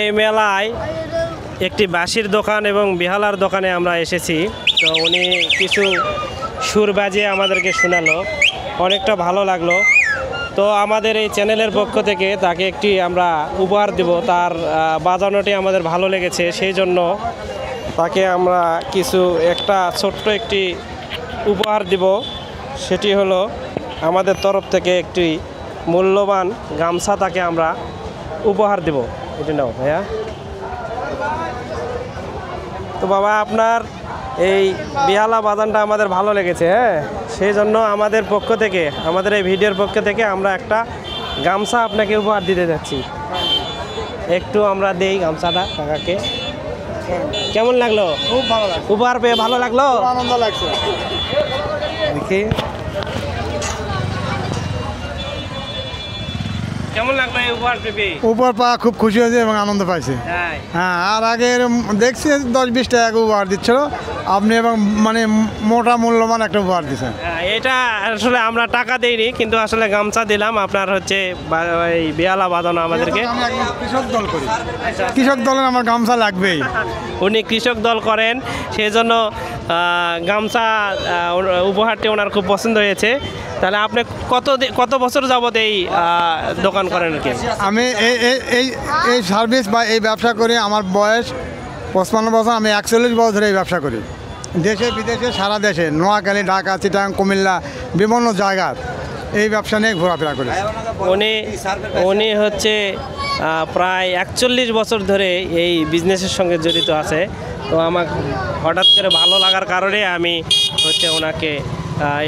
এই মেলায় একটি বাঁশির দোকান এবং বেহালার দোকানে আমরা এসেছি। তো উনি কিছু সুর বাজিয়ে আমাদেরকে শোনালো, অনেকটা ভালো লাগলো। তো আমাদের এই চ্যানেলের পক্ষ থেকে তাকে একটি আমরা উপহার দেব। তার বাজানোটি আমাদের ভালো লেগেছে, সেই জন্য তাকে আমরা একটা ছোট্ট একটি উপহার দিব। সেটি হলো আমাদের তরফ থেকে একটি মূল্যবান গামছা তাকে আমরা উপহার দেব। এটি নাও ভাইয়া। তো বাবা, আপনার এই বেহালা বাজানটা আমাদের ভালো লেগেছে, হ্যাঁ, সেই জন্য আমাদের পক্ষ থেকে, আমাদের এই ভিডিওর পক্ষ থেকে আমরা একটা গামছা আপনাকে উপহার দিতে যাচ্ছি। একটু আমরা দেই গামছাটা কাকাকে। কেমন লাগলো? খুব ভালো লাগছে, উপহার পেয়ে ভালো লাগলো, আনন্দ লাগছে। দেখি কেমন লাগলো এই উপহার পেয়ে? উপহার পাওয়া খুব খুশি হয়েছে এবং আনন্দ পাইছে। হ্যাঁ, আর আগে দেখছি 10-20 টাকা উপহার দিচ্ছিল আপনি, এবং মানে মোটা মূল্যবান একটা উপহার দিচ্ছেন। এটা আসলে আমরা টাকা দেইনি, কিন্তু আসলে গামছা দিলাম। আপনার হচ্ছে এই বেহালা বাঁধানো আমাদেরকে। আমি একজন কৃষক দল করি, কৃষক দলের আমার গামছা লাগবেই। উনি কৃষক দল করেন, সেই জন্য গামছা উপহারটি ওনার খুব পছন্দ হয়েছে। তাহলে আপনি কত বছর যাবত এই দোকান করেন আর কি? আমি এই সার্ভিস বা এই ব্যবসা করি, আমার বয়স 55 বছর। আমি 41 বছর ধরে এই ব্যবসা করি, দেশে বিদেশে, সারা দেশে, নোয়াখালী, ঢাকা, চিটাগাং, কুমিল্লা, বিভিন্ন জায়গার এই ব্যবসা নিয়ে ঘোরাফেরা করি। উনি হচ্ছে প্রায় 41 বছর ধরে এই বিজনেসের সঙ্গে জড়িত আছে। তো আমার হঠাৎ করে ভালো লাগার কারণে আমি হচ্ছে ওনাকে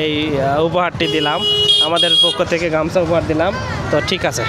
এই উপহারটি দিলাম, আমাদের পক্ষ থেকে গামছা উপহার দিলাম। তো ঠিক আছে।